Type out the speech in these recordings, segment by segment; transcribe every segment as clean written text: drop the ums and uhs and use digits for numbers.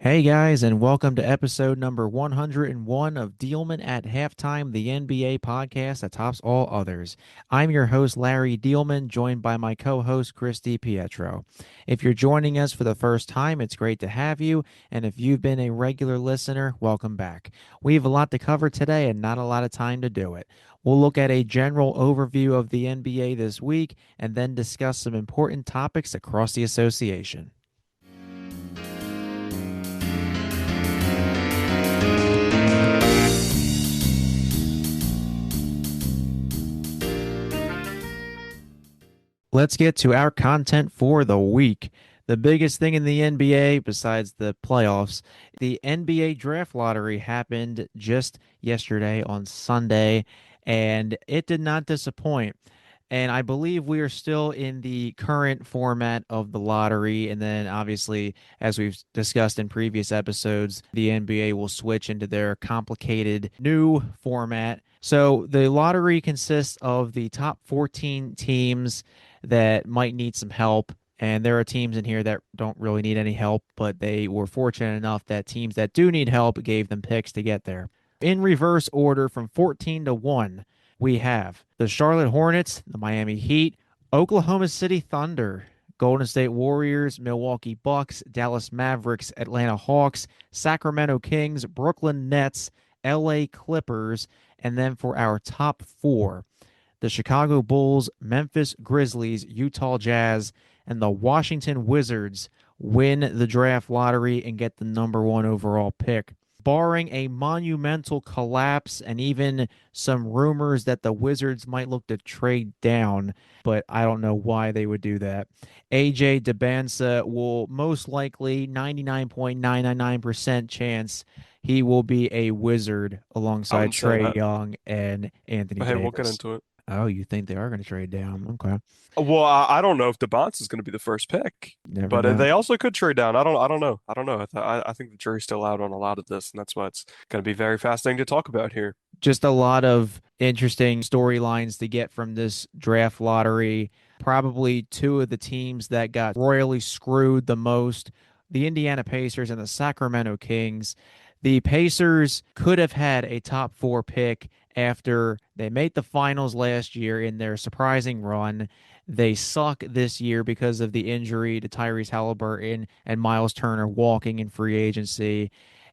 Hey guys, and welcome to episode number 101 of Diehlman at Halftime, the NBA podcast that tops all others. I'm your host, Larry Diehlman, joined by my co-host, Chris DiPietro. If you're joining us for the first time, it's great to have you, and if you've been a regular listener, welcome back. We have a lot to cover today and not a lot of time to do it. We'll look at a general overview of the NBA this week and then discuss some important topics across the association. Let's get to our content for the week. The biggest thing in the NBA, besides the playoffs, the NBA draft lottery happened just yesterday on Sunday, and it did not disappoint. And I believe we are still in the current format of the lottery. And then, obviously, as we've discussed in previous episodes, the NBA will switch into their complicated new format. So the lottery consists of the top 14 teams that might need some help. And there are teams in here that don't really need any help, but they were fortunate enough that teams that do need help gave them picks to get there. In reverse order from 14 to 1, we have the Charlotte Hornets, the Miami Heat, Oklahoma City Thunder, Golden State Warriors, Milwaukee Bucks, Dallas Mavericks, Atlanta Hawks, Sacramento Kings, Brooklyn Nets, LA Clippers, and then for our top four, the Chicago Bulls, Memphis Grizzlies, Utah Jazz, and the Washington Wizards win the draft lottery and get the number one overall pick. Barring a monumental collapse and even some rumors that the Wizards might look to trade down, but I don't know why they would do that. AJ Debansa will most likely 99.999% chance he will be a Wizard I alongside wouldn't say Trey that. Young and Anthony But hey, we'll get Davis. into it. Oh, you think they are going to trade down? Okay. Well, I don't know if DeBonce is going to be the first pick, Never but know. they also could trade down. I don't know. I don't know. I think the jury's still out on a lot of this, and that's why it's going to be very fascinating to talk about here. Just a lot of interesting storylines to get from this draft lottery. Probably two of the teams that got royally screwed the most, the Indiana Pacers and the Sacramento Kings. The Pacers could have had a top four pick after they made the finals last year in their surprising run. They suck this year because of the injury to Tyrese Halliburton and Miles Turner walking in free agency.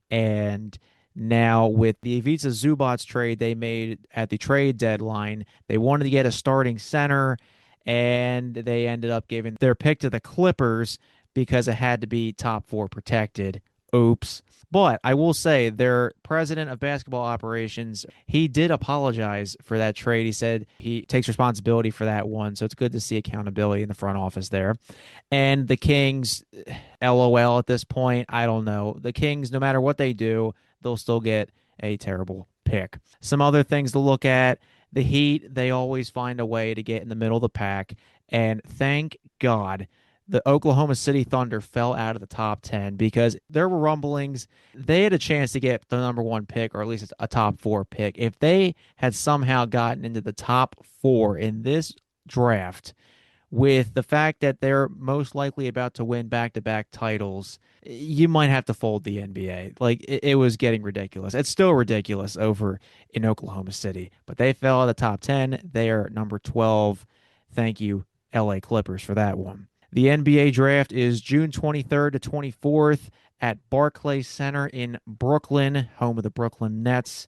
And now, with the Ivica Zubats trade they made at the trade deadline, they wanted to get a starting center, and they ended up giving their pick to the Clippers because it had to be top four protected. Oops. But I will say their president of basketball operations, he did apologize for that trade. He said he takes responsibility for that one. So it's good to see accountability in the front office there. And the Kings, LOL at this point, I don't know. The Kings, no matter what they do, they'll still get a terrible pick. Some other things to look at, the Heat, they always find a way to get in the middle of the pack. And thank God the Oklahoma City Thunder fell out of the top 10 because there were rumblings. They had a chance to get the number one pick or at least a top four pick. If they had somehow gotten into the top four in this draft, with the fact that they're most likely about to win back-to-back titles, you might have to fold the NBA. Like it was getting ridiculous. It's still ridiculous over in Oklahoma City, but they fell out of the top 10. They are number 12. Thank you, LA Clippers, for that one. The NBA draft is June 23rd to 24th at Barclays Center in Brooklyn, home of the Brooklyn Nets.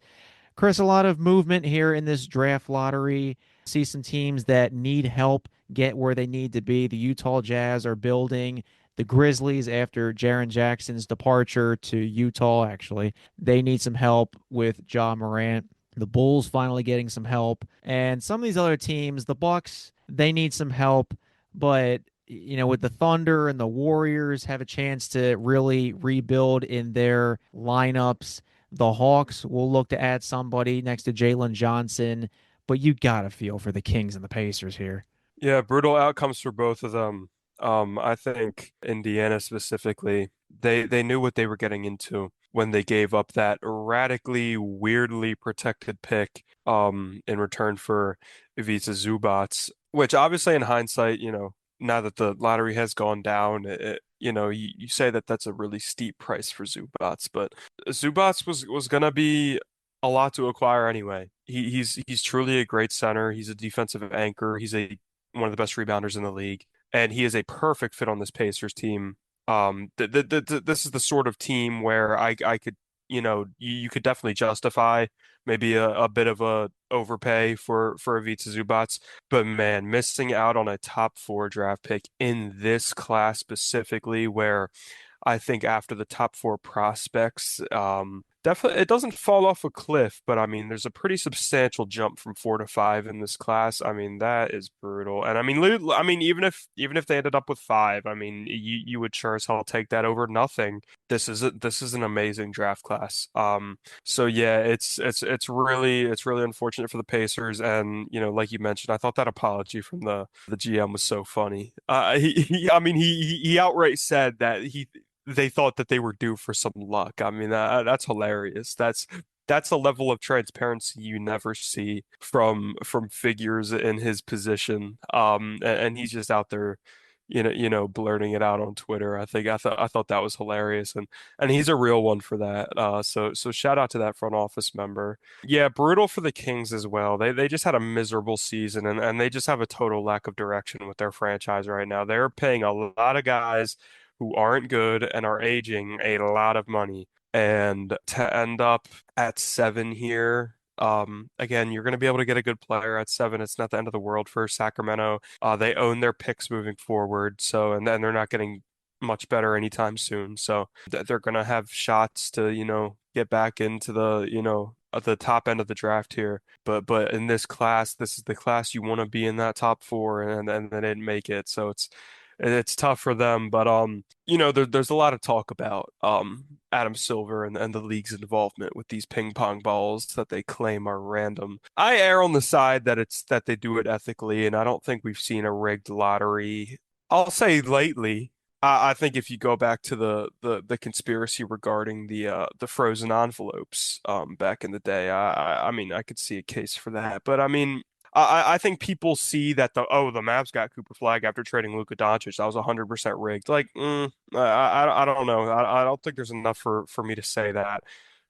Chris, a lot of movement here in this draft lottery. See some teams that need help get where they need to be. The Utah Jazz are building. The Grizzlies, after Jaren Jackson's departure to Utah, actually, they need some help with Ja Morant. The Bulls finally getting some help. And some of these other teams, the Bucks, they need some help. But, with the Thunder and the Warriors have a chance to really rebuild in their lineups. The Hawks will look to add somebody next to Jalen Johnson, but you got to feel for the Kings and the Pacers here. Yeah, brutal outcomes for both of them. I think Indiana specifically, they knew what they were getting into when they gave up that radically, weirdly protected pick in return for Ivica Zubats, which obviously in hindsight, now that the lottery has gone down, you say that that's a really steep price for Zubats, but Zubats was gonna be a lot to acquire anyway. He's truly a great center. He's a defensive anchor. He's a one of the best rebounders in the league, and he is a perfect fit on this Pacers team. This is the sort of team where I could, you could definitely justify maybe a bit of a overpay for Ivica Zubats, but man, missing out on a top four draft pick in this class specifically, where I think after the top four prospects, definitely it doesn't fall off a cliff, but I mean, there's a pretty substantial jump from 4 to 5 in this class. I mean, that is brutal. And I mean, I mean, even if they ended up with five, I mean, you would sure as hell take that over nothing. This is an amazing draft class. So yeah, it's really unfortunate for the Pacers, and like you mentioned, I thought that apology from the GM was so funny. I mean, he outright said that they thought that they were due for some luck. I mean, that's hilarious. That's a level of transparency you never see from figures in his position. And he's just out there, blurting it out on Twitter. I thought that was hilarious, and he's a real one for that. So shout out to that front office member. Yeah, brutal for the Kings as well. They just had a miserable season, and they just have a total lack of direction with their franchise right now. They're paying a lot of guys who aren't good and are aging a lot of money. And to end up at seven here, again, you're going to be able to get a good player at seven. It's not the end of the world for Sacramento. They own their picks moving forward, so and then they're not getting much better anytime soon. So they're going to have shots to, get back into the, at the top end of the draft here. But in this class, this is the class you want to be in that top four, and they didn't make it. So it's tough for them, but there's a lot of talk about Adam Silver and the league's involvement with these ping pong balls that they claim are random. I err on the side that it's that they do it ethically, and I don't think we've seen a rigged lottery. I'll say lately. I think if you go back to the conspiracy regarding the frozen envelopes back in the day, I mean I could see a case for that, but I mean I think people see that the Mavs got Cooper Flag after trading Luka Doncic. That was 100% rigged. Like, I don't know. I don't think there's enough for me to say that.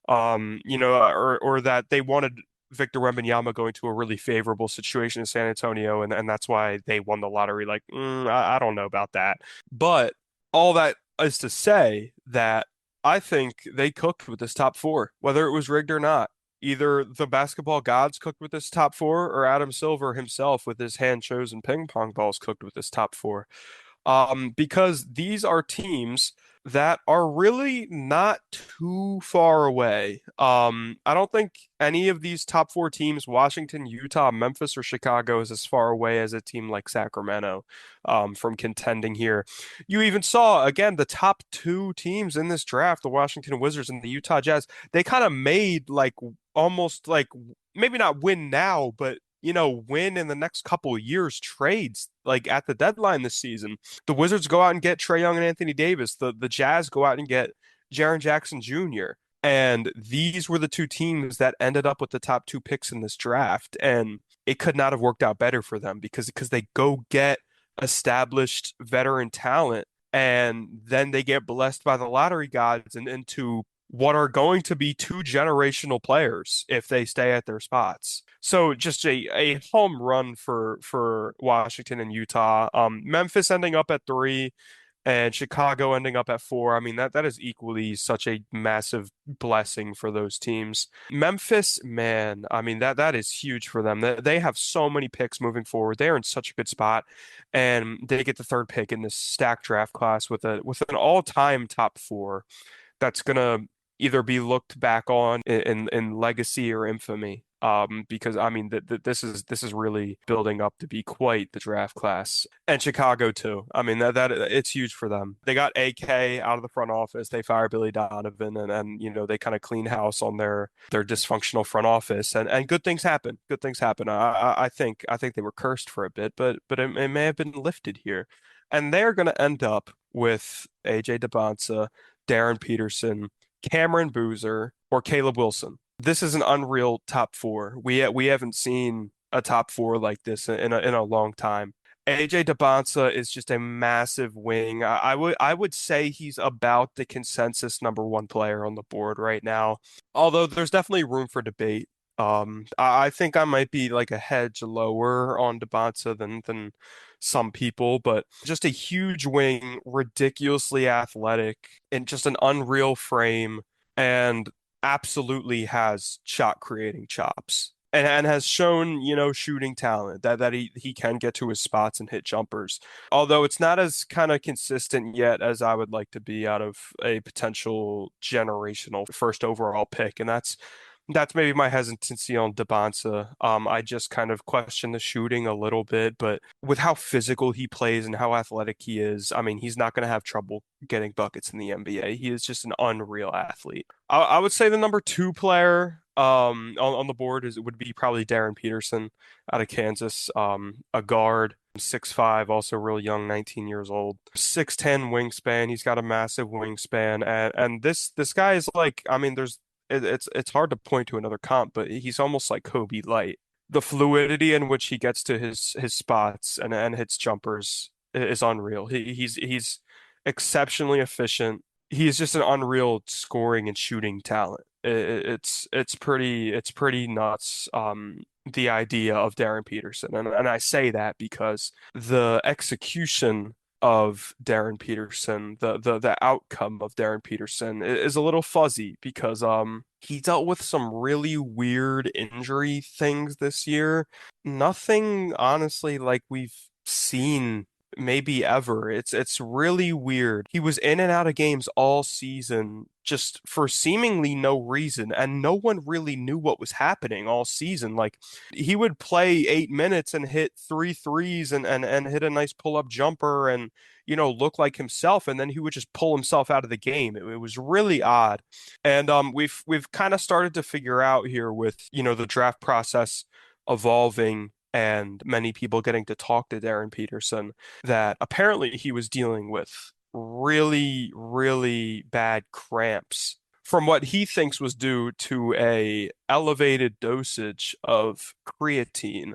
Or that they wanted Victor Wembanyama going to a really favorable situation in San Antonio, and that's why they won the lottery. Like, I don't know about that. But all that is to say that I think they cooked with this top four, whether it was rigged or not. Either the basketball gods cooked with this top four, or Adam Silver himself with his hand-chosen ping pong balls cooked with this top four. Because these are teams that are really not too far away. I don't think any of these top four teams, Washington, Utah, Memphis, or Chicago, is as far away as a team like Sacramento, from contending here. You even saw, again, the top two teams in this draft, the Washington Wizards and the Utah Jazz, they kind of made like almost like maybe not win now, but win in the next couple of years trades like at the deadline this season. The Wizards go out and get Trae Young and Anthony Davis. The Jazz go out and get Jaren Jackson Jr. And these were the two teams that ended up with the top two picks in this draft. And it could not have worked out better for them because they go get established veteran talent, and then they get blessed by the lottery gods and into what are going to be two generational players if they stay at their spots. So just a home run for Washington and Utah. Memphis ending up at three and Chicago ending up at four. I mean, that is equally such a massive blessing for those teams. Memphis, man, I mean that is huge for them. They have so many picks moving forward. They're in such a good spot, and they get the third pick in this stacked draft class with an all-time top four that's gonna either be looked back on in legacy or infamy. Because I mean this is really building up to be quite the draft class, and Chicago too. I mean that it's huge for them. They got AK out of the front office. They fired Billy Donovan, and they kind of clean house on their dysfunctional front office, and good things happen. Good things happen. I think they were cursed for a bit, but it may have been lifted here, and they're going to end up with AJ DeBonsa, Darren Peterson, Cameron Boozer, or Caleb Wilson. This is an unreal top four. We haven't seen a top four like this in a long time. AJ Debonsa is just a massive wing. I would say he's about the consensus number one player on the board right now. Although there's definitely room for debate. I think I might be like a hedge lower on Debonsa than some people, but just a huge wing, ridiculously athletic, and just an unreal frame, and absolutely has shot creating chops. And has shown, shooting talent that he can get to his spots and hit jumpers. Although it's not as kind of consistent yet as I would like to be out of a potential generational first overall pick. And that's maybe my hesitancy on Debonsa. I just kind of question the shooting a little bit, but with how physical he plays and how athletic he is, I mean, he's not going to have trouble getting buckets in the NBA. He is just an unreal athlete. I would say the number two player on the board would be probably Darren Peterson out of Kansas, a guard. 6'5", also real young, 19 years old. 6'10" wingspan. He's got a massive wingspan, and this guy is like, I mean, it's hard to point to another comp, but he's almost like Kobe light. The fluidity in which he gets to his spots and hits jumpers is unreal. He's exceptionally efficient. He's just an unreal scoring and shooting talent. It's pretty nuts. The idea of Darren Peterson, and I say that because the execution of Darren Peterson, the outcome of Darren Peterson is a little fuzzy because he dealt with some really weird injury things this year. Nothing honestly like we've seen maybe ever. It's really weird. He was in and out of games all season just for seemingly no reason, and no one really knew what was happening all season. Like he would play 8 minutes and hit three threes and hit a nice pull-up jumper and look like himself, and then he would just pull himself out of the game. It was really odd. And we've kind of started to figure out here with, the draft process evolving and many people getting to talk to Darren Peterson that apparently he was dealing with really, really bad cramps from what he thinks was due to a elevated dosage of creatine,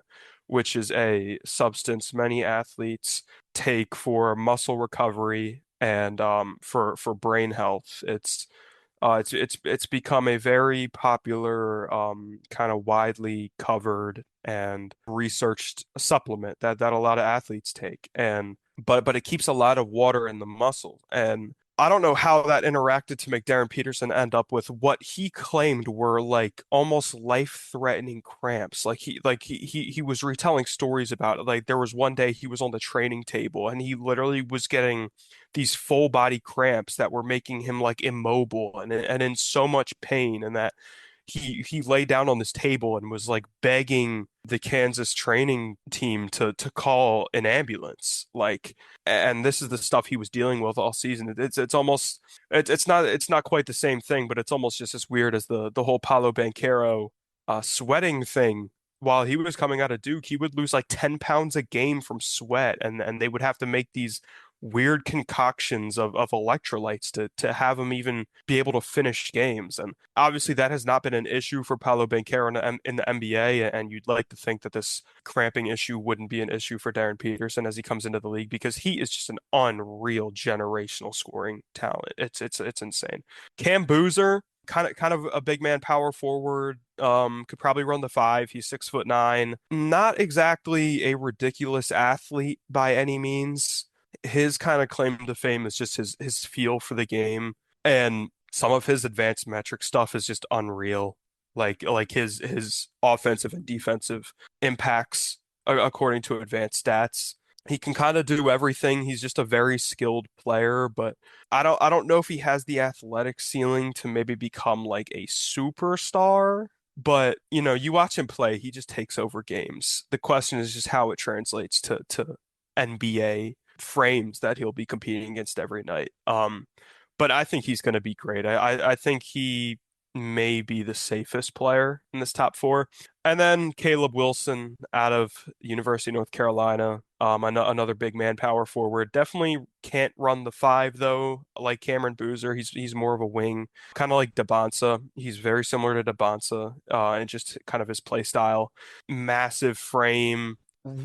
which is a substance many athletes take for muscle recovery and for brain health. It's become a very popular, kind of widely covered and researched supplement that a lot of athletes take, and but it keeps a lot of water in the muscle. And I don't know how that interacted to make Darren Peterson end up with what he claimed were like almost life-threatening cramps. Like he was retelling stories about it. Like there was one day he was on the training table and he literally was getting these full body cramps that were making him like immobile and in so much pain, and that he lay down on this table and was like begging the Kansas training team to call an ambulance. Like, and this is the stuff he was dealing with all season. It's almost it's not quite the same thing, but it's almost just as weird as the whole Paolo Banchero sweating thing. While he was coming out of Duke, he would lose like 10 pounds a game from sweat, and they would have to make these weird concoctions of electrolytes to have him even be able to finish games. And obviously that has not been an issue for Paolo Banchero in the NBA, and you'd like to think that this cramping issue wouldn't be an issue for Darren Peterson as he comes into the league, because he is just an unreal generational scoring talent. It's insane. Cam Boozer, kind of a big man power forward. Could probably run the five. He's 6'9". Not exactly a ridiculous athlete by any means. His kind of claim to fame is just his feel for the game, and some of his advanced metric stuff is just unreal. Like his offensive and defensive impacts according to advanced stats. He can kind of do everything. He's just a very skilled player, but I don't know if he has the athletic ceiling to maybe become like a superstar. But you watch him play, he just takes over games. The question is just how it translates to NBA frames that he'll be competing against every night. But I think he's going to be great. I think he may be the safest player in this top four. And then Caleb Wilson out of University of North Carolina, another big man power forward. Definitely can't run the five though, like Cameron Boozer. He's more of a wing, kind of like Debonsa. He's very similar to Debonsa, and just kind of his play style. Massive frame,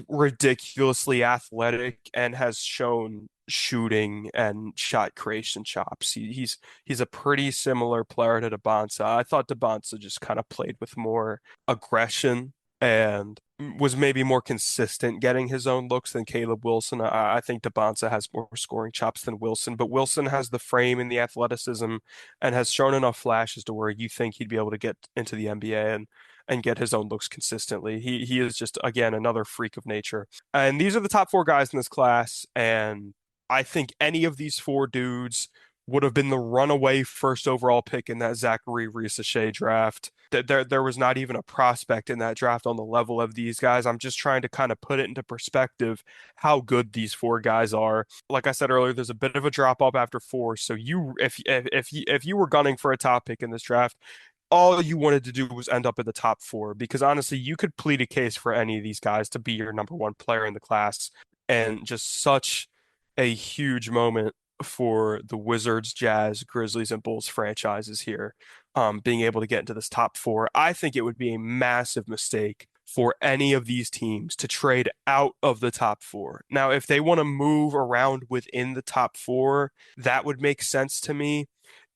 ridiculously athletic and has shown shooting and shot creation chops. He's a pretty similar player to DeBonsa. I thought DeBonsa just kind of played with more aggression and was maybe more consistent getting his own looks than Caleb Wilson. I think DeBonsa has more scoring chops than Wilson, but Wilson has the frame and the athleticism and has shown enough flashes to where you think he'd be able to get into the NBA and get his own looks consistently. He is just again another freak of nature. And these are the top four guys in this class, and I think any of these four dudes would have been the runaway first overall pick in that Zachary Risacher draft. There was not even a prospect in that draft on the level of these guys. I'm just trying to kind of put it into perspective how good these four guys are. Like I said earlier, there's a bit of a drop off after four. So if you were gunning for a top pick in this draft, all you wanted to do was end up in the top four because honestly, you could plead a case for any of these guys to be your number one player in the class. And just such a huge moment for the Wizards, Jazz, Grizzlies, and Bulls franchises here, being able to get into this top four. I think it would be a massive mistake for any of these teams to trade out of the top four. Now, if they want to move around within the top four, that would make sense to me.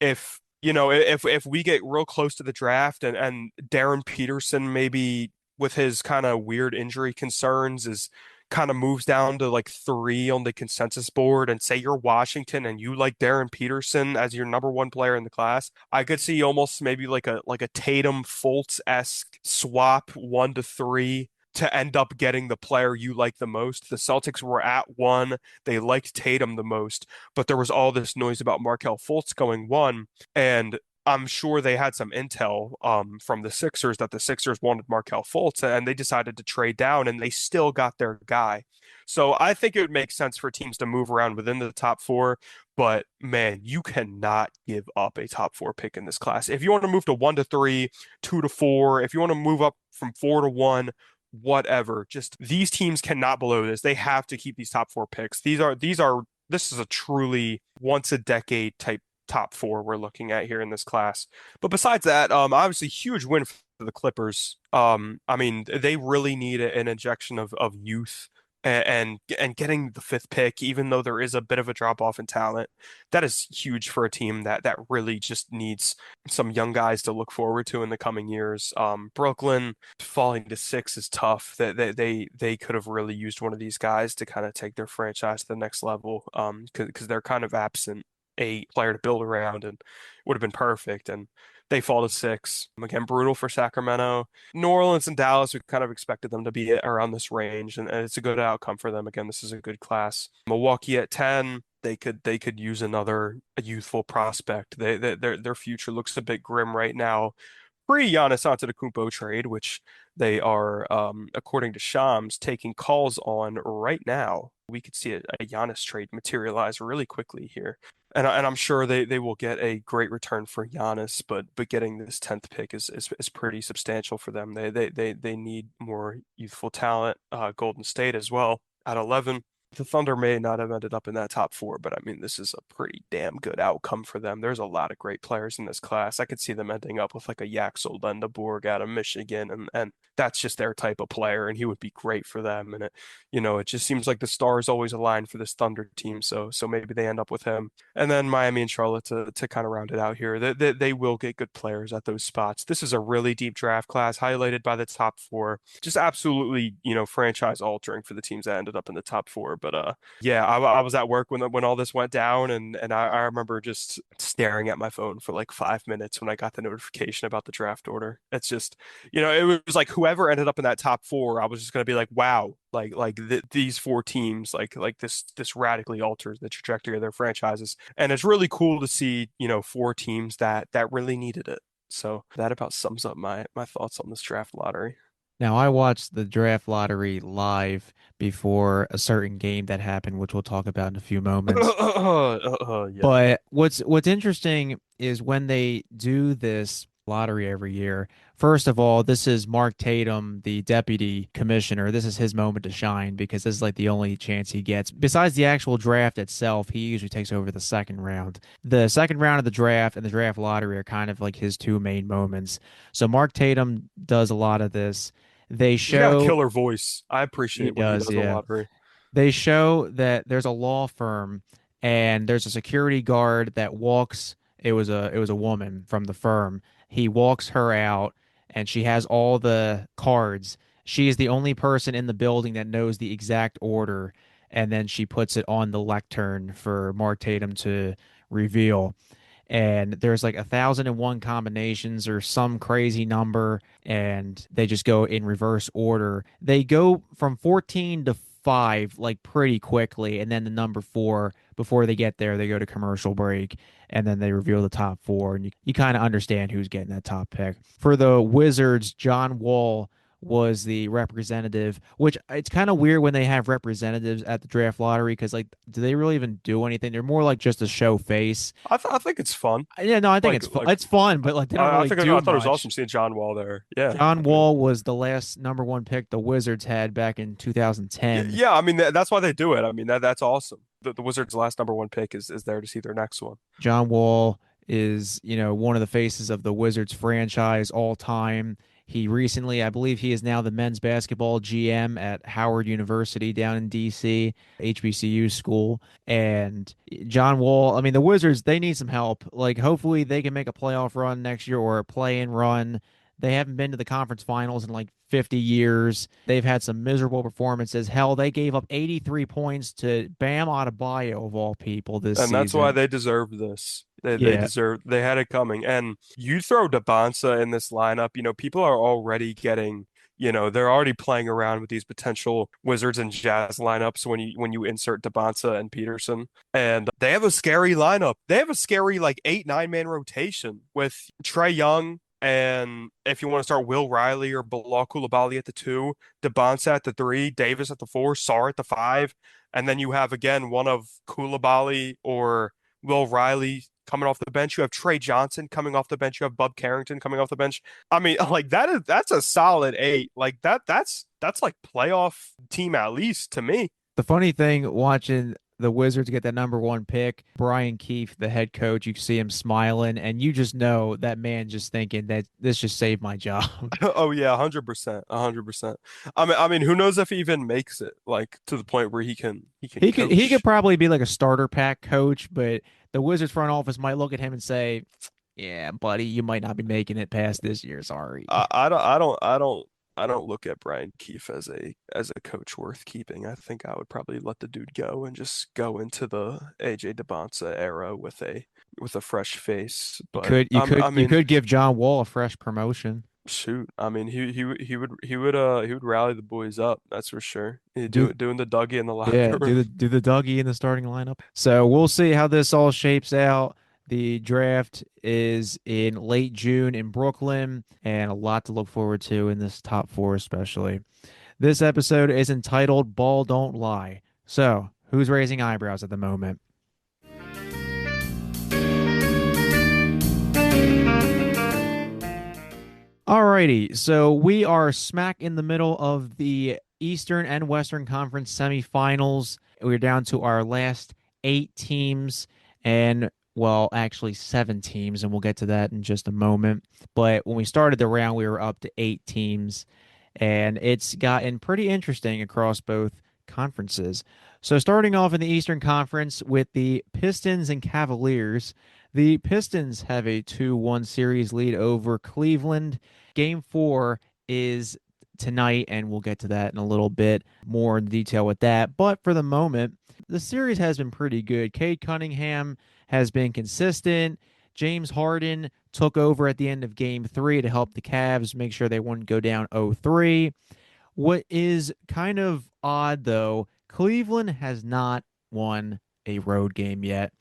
If if we get real close to the draft and Darren Peterson maybe with his kind of weird injury concerns is kind of moves down to like three on the consensus board and say you're Washington and you like Darren Peterson as your number one player in the class, I could see almost maybe like a Tatum Fultz-esque swap 1 to 3 to end up getting the player you like the most. The Celtics were at one. They liked Tatum the most, but there was all this noise about Markelle Fultz going one, and I'm sure they had some intel from the Sixers that the Sixers wanted Markelle Fultz, and they decided to trade down, and they still got their guy. So I think it would make sense for teams to move around within the top four, but man, you cannot give up a top four pick in this class. If you want to move to 1 to 3, 2 to 4, if you want to move up from 4 to 1, whatever, just these teams cannot blow this. They have to keep these top four picks. This is a truly once a decade type top four we're looking at here in this class. But besides that, obviously huge win for the Clippers. I mean, they really need an injection of youth and getting the fifth pick, even though there is a bit of a drop off in talent, that is huge for a team that really just needs some young guys to look forward to in the coming years. Brooklyn falling to six is tough. That they could have really used one of these guys to kind of take their franchise to the next level. Because they're kind of absent a player to build around and would have been perfect. And they fall to six. Again, brutal for Sacramento. New Orleans and Dallas, we kind of expected them to be around this range, and it's a good outcome for them. Again, this is a good class. Milwaukee at 10, they could use another youthful prospect. Their future looks a bit grim right now. Pre-Giannis Antetokounmpo trade, which they are, according to Shams, taking calls on right now. We could see a Giannis trade materialize really quickly here. And I'm sure they will get a great return for Giannis, but getting this 10th pick is pretty substantial for them. They need more youthful talent. Golden State as well at 11. The Thunder may not have ended up in that top four, but I mean, this is a pretty damn good outcome for them. There's a lot of great players in this class. I could see them ending up with like a Yaxel Lendeborg out of Michigan, and that's just their type of player, and he would be great for them. And it just seems like the stars always align for this Thunder team. So maybe they end up with him. And then Miami and Charlotte to kind of round it out here. They will get good players at those spots. This is a really deep draft class, highlighted by the top four. Just absolutely, franchise altering for the teams that ended up in the top four. But yeah, I was at work when all this went down, and I remember just staring at my phone for like 5 minutes when I got the notification about the draft order. It's just, it was like whoever ended up in that top four, I was just gonna be like, wow, these four teams, like this radically alters the trajectory of their franchises, and it's really cool to see, four teams that really needed it. So that about sums up my thoughts on this draft lottery. Now, I watched the draft lottery live before a certain game that happened, which we'll talk about in a few moments. Yeah. But what's interesting is when they do this lottery every year. First of all, this is Mark Tatum, the deputy commissioner. This is his moment to shine because this is like the only chance he gets. Besides the actual draft itself, he usually takes over the second round. The second round of the draft and the draft lottery are kind of like his two main moments. So Mark Tatum does a lot of this. They He's got a show killer voice. I he appreciate when he does, does the yeah. lottery. They show that there's a law firm and there's a security guard that walks it was a woman from the firm. He walks her out and she has all the cards. She is the only person in the building that knows the exact order, and then she puts it on the lectern for Mark Tatum to reveal. And there's like 1,001 combinations or some crazy number, and they just go in reverse order. They go from 14 to 5 like pretty quickly, and then the number 4, before they get there, they go to commercial break, and then they reveal the top 4, and you kind of understand who's getting that top pick. For the Wizards, John Wall was the representative, which it's kind of weird when they have representatives at the draft lottery because, like, do they really even do anything? They're more like just a show face. I think it's fun. Yeah, no, I think Like it's fun. like It's fun, but like they don't I really think do I thought it was awesome much. seeing John Wall there. Yeah, John I mean, Wall was the last number 1 pick the Wizards had back in yeah, 2010. yeah. I mean, that's why they do it. I mean, that's awesome. The Wizards' last number one pick is there to see their next one. John Wall is, one of the faces of the Wizards franchise all time. He recently, I believe he is now the men's basketball GM at Howard University down in DC, HBCU school. And John Wall, I mean, the Wizards, they need some help. Like, hopefully they can make a playoff run next year or a play-in run. They haven't been to the conference finals in like 50 years. They've had some miserable performances. Hell, they gave up 83 points to Bam Adebayo of all people this And that's why season. they deserve this. Yeah, They had it coming. And you throw Dabonsa in this lineup, people are already getting, they're already playing around with these potential Wizards and Jazz lineups when you insert Dabonsa and Peterson. And they have a scary lineup. They have a scary like 8, 9 man rotation with Trey Young. And if you want to start Will Riley or Bilal Coulibaly at the 2, Dabonsa at the 3, Davis at the 4, Sarr at the 5, and then you have again one of Coulibaly or Will Riley coming off the bench. You have Trey Johnson coming off the bench. You have Bub Carrington coming off the bench. I mean, like that's a solid 8. Like that's like playoff team at least to me. the funny thing watching the Wizards get that number 1 pick, Brian Keefe, the head coach, you see him smiling, and you just know that man just thinking that this just saved my job. Oh yeah, 100%, 100%. I mean, who knows if he even makes it like to the point where he can He could coach. probably be like a starter pack coach, but the Wizards front office might look at him and say, "Yeah, buddy, you might not be making it past this year. Sorry." I don't look at Brian Keefe as a coach worth keeping. I think I would probably let the dude go and just go into the AJ DeBonsa era with a fresh face. You But could you could I you mean, could give John Wall a fresh promotion. shoot. I mean, he would rally the boys up. That's for sure. He Do doing the Dougie in the Yeah, locker do room. the Dougie in the starting lineup. So we'll see how this all shapes out. The draft is in late June in Brooklyn, and a lot to look forward to in this top 4, especially. This episode is entitled Ball Don't Lie. So, who's raising eyebrows at the moment? Alrighty, so we are smack in the middle of the Eastern and Western Conference semifinals. We're down to our last 8 teams, and well, actually 7 teams, and we'll get to that in just a moment. But when we started the round, we were up to 8 teams, and it's gotten pretty interesting across both conferences. So, starting off in the Eastern Conference with the Pistons and Cavaliers, the Pistons have a 2-1 series lead over Cleveland. Game 4 is tonight, and we'll get to that in a little bit more in detail with that. But for the moment, the series has been pretty good. Cade Cunningham has been consistent. James Harden took over at the end of game 3 to help the Cavs make sure they wouldn't go down 0-3. What is kind of odd, though, Cleveland has not won a road game yet.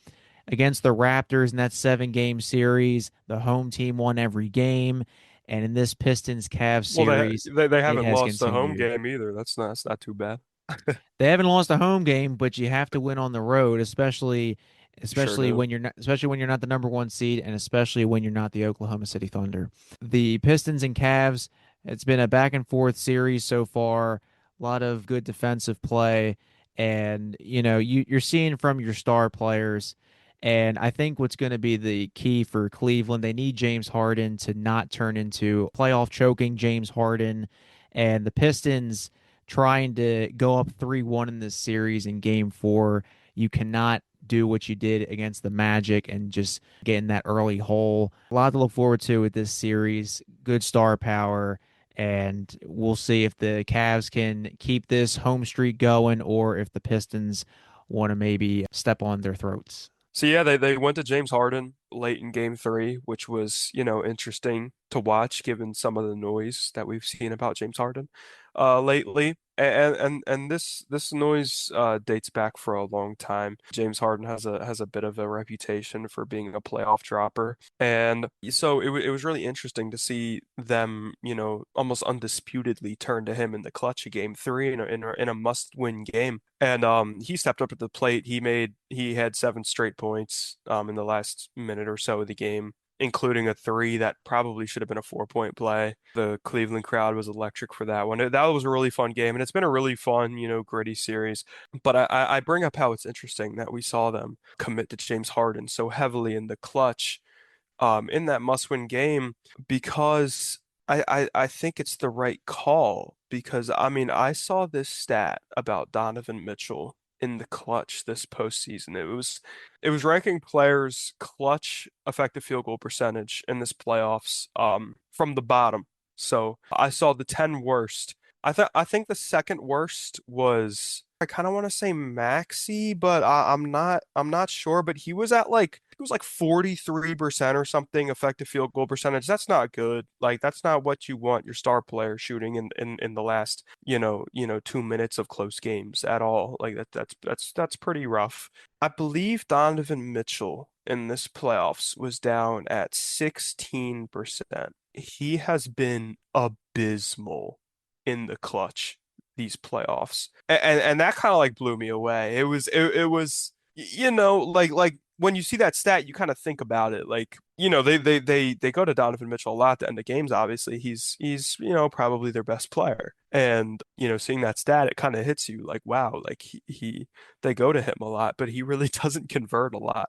Against the Raptors in that 7-game series, the home team won every game. And in this Pistons Cavs Well, series, they it haven't has lost a home continued. game either. That's not too bad. They haven't lost a home game, but you have to win on the road, especially Sure especially do. when you're not the number 1 seed, and especially when you're not the Oklahoma City Thunder. The Pistons and Cavs, it's been a back and forth series so far. A lot of good defensive play, and you're seeing from your star players. And I think what's going to be the key for Cleveland, they need James Harden to not turn into playoff choking James Harden. And the Pistons trying to go up 3-1 in this series in game four. You cannot do what you did against the Magic and just get in that early hole. A lot to look forward to with this series. Good star power. And we'll see if the Cavs can keep this home streak going or if the Pistons want to maybe step on their throats. So yeah, they went to James Harden late in game three, which was, interesting to watch given some of the noise that we've seen about James Harden lately. And this noise dates back for a long time. James Harden has a bit of a reputation for being a playoff dropper. And so it was really interesting to see them, almost undisputedly turn to him in the clutch of game three in a must-win game. And he stepped up at the plate. He had 7 straight points in the last minute or so of the game, including a three that probably should have been a 4-point play. The Cleveland crowd was electric for that one. That was a really fun game, and it's been a really fun, gritty series. But I bring up how it's interesting that we saw them commit to James Harden so heavily in the clutch in that must-win game because I think it's the right call because I mean I saw this stat about Donovan Mitchell in the clutch this postseason. It was ranking players' clutch effective field goal percentage in this playoffs from the bottom. So I saw the 10 worst. I think the second worst was I kind of want to say Maxi, but I'm not sure. But he was like 43% or something effective field goal percentage. That's not good. Like that's not what you want your star player shooting in the last 2 minutes of close games at all. Like that's pretty rough. I believe Donovan Mitchell in this playoffs was down at 16%. He has been abysmal in the clutch these playoffs. And that kind of like blew me away. It was like when you see that stat, you kind of think about it. Like, they go to Donovan Mitchell a lot to end the games, obviously. He's probably their best player. And, seeing that stat, it kind of hits you like, wow, like he they go to him a lot, but he really doesn't convert a lot.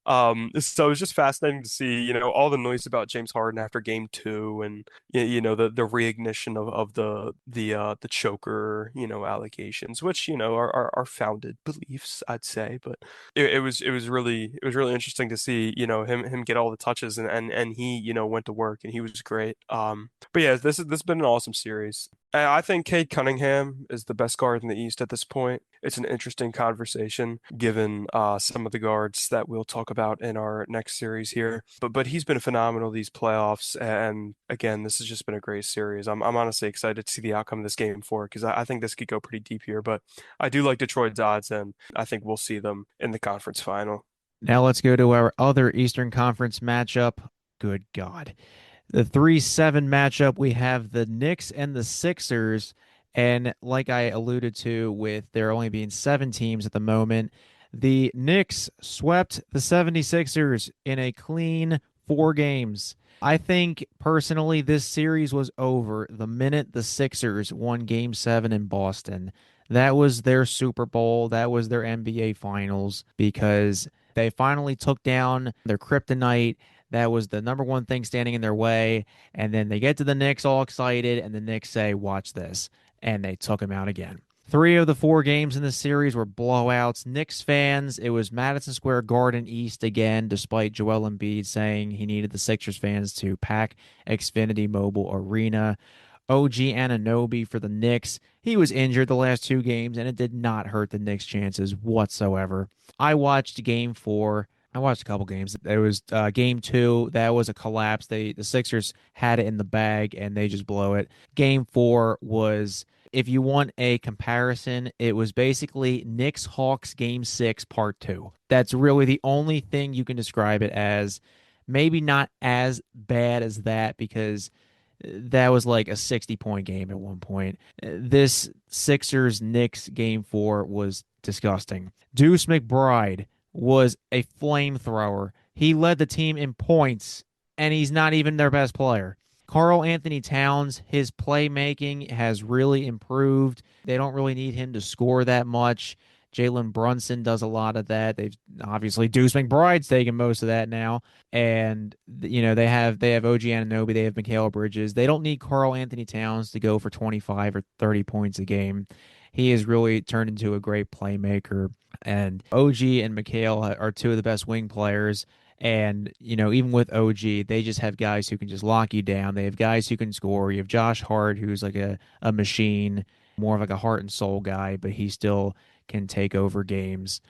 So it's just fascinating to see, all the noise about James Harden after game two and the reignition of the choker, allegations, which, are founded beliefs, I'd say. But it was really interesting to see, him get all the touches and he, went to work and he was great. But yeah, this has been an awesome series. I think Cade Cunningham is the best guard in the East at this point. It's an interesting conversation given some of the guards that we'll talk about in our next series here. But he's been phenomenal these playoffs, and again, this has just been a great series. I'm honestly excited to see the outcome of this game four because I think this could go pretty deep here. But I do like Detroit's odds, and I think we'll see them in the conference final. Now let's go to our other Eastern Conference matchup. Good God. The 3-7 matchup, we have the Knicks and the Sixers. And like I alluded to, with there only being 7 teams at the moment, the Knicks swept the 76ers in a clean 4 games. I think personally, this series was over the minute the Sixers won game 7 in Boston. That was their Super Bowl. That was their NBA Finals because they finally took down their kryptonite. That was the number one thing standing in their way. And then they get to the Knicks all excited, and the Knicks say, watch this. And they took him out again. 3 of the 4 games in the series were blowouts. Knicks fans, it was Madison Square Garden East again, despite Joel Embiid saying he needed the Sixers fans to pack Xfinity Mobile Arena. OG Anunoby for the Knicks. He was injured the last 2 games, and it did not hurt the Knicks' chances whatsoever. I watched game four. I watched a couple games. There was game two. That was a collapse. The Sixers had it in the bag, and they just blow it. Game four was, if you want a comparison, it was basically Knicks Hawks game six, part two. That's really the only thing you can describe it as. Maybe not as bad as that because that was like a 60-point game at one point. This Sixers Knicks game four was disgusting. Deuce McBride was a flamethrower. He led the team in points, and he's not even their best player. Karl Anthony Towns, his playmaking has really improved. They don't really need him to score that much. Jalen Brunson does a lot of that. They've obviously Deuce McBride's taking most of that now, and they have OG Anunoby, they have Mikal Bridges. They don't need Karl Anthony Towns to go for 25 or 30 points a game. He has really turned into a great playmaker, and OG and Mikal are two of the best wing players. And, even with OG, they just have guys who can just lock you down. They have guys who can score. You have Josh Hart, who's like a machine, more of like a heart and soul guy, but he still can take over games.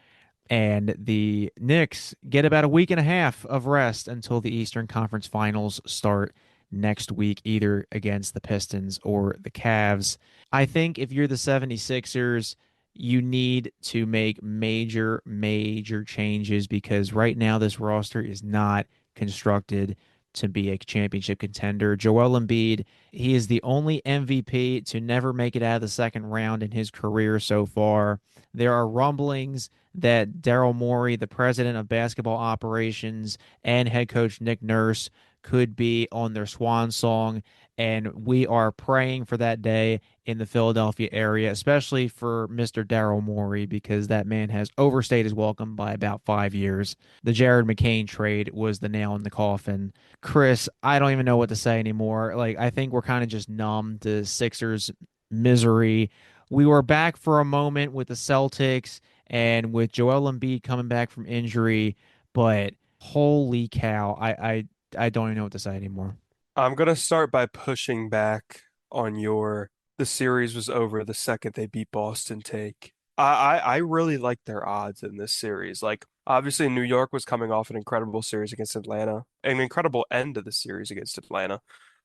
And the Knicks get about a week and a half of rest until the Eastern Conference Finals start next week, either against the Pistons or the Cavs. I think if you're the 76ers, you need to make major, major changes because right now this roster is not constructed to be a championship contender. Joel Embiid, he is the only MVP to never make it out of the second round in his career so far. There are rumblings that Daryl Morey, the president of basketball operations, and head coach Nick Nurse could be on their swan song. And we are praying for that day in the Philadelphia area, especially for Mr. Daryl Morey, because that man has overstayed his welcome by about 5 years. The Jared McCain trade was the nail in the coffin. Chris, I don't even know what to say anymore. Like, I think we're kind of just numb to Sixers misery. We were back for a moment with the Celtics and with Joel Embiid coming back from injury, but holy cow, I don't even know what to say anymore. I'm gonna start by pushing back on your the series was over the second they beat Boston take. I really like their odds in this series. Like obviously New York was coming off an incredible series against Atlanta, an incredible end of the series against Atlanta.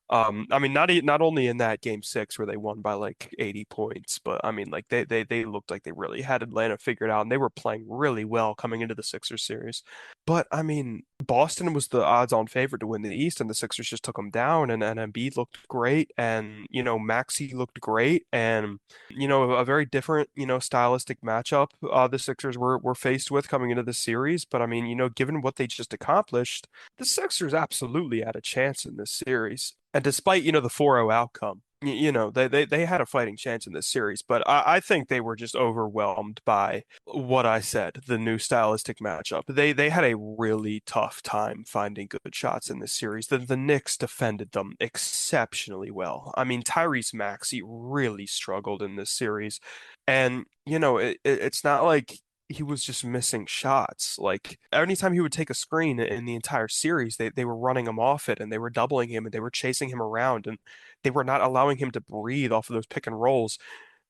I mean, not only in that game six where they won by like 80 points, but I mean, like they looked like they really had Atlanta figured out, and they were playing really well coming into the Sixers series. But I mean, Boston was the odds-on favorite to win the East, and the Sixers just took them down. And Embiid looked great, and Maxey looked great, and a very different stylistic matchup. The Sixers were faced with coming into the series, but I mean, given what they just accomplished, the Sixers absolutely had a chance in this series. And despite, the 4-0 outcome, they had a fighting chance in this series, but I think they were just overwhelmed by what I said, the new stylistic matchup. They had a really tough time finding good shots in this series. The Knicks defended them exceptionally well. I mean, Tyrese Maxey really struggled in this series. And, it's not like he was just missing shots. Like anytime he would take a screen in the entire series, they were running him off it and they were doubling him and they were chasing him around and they were not allowing him to breathe off of those pick and rolls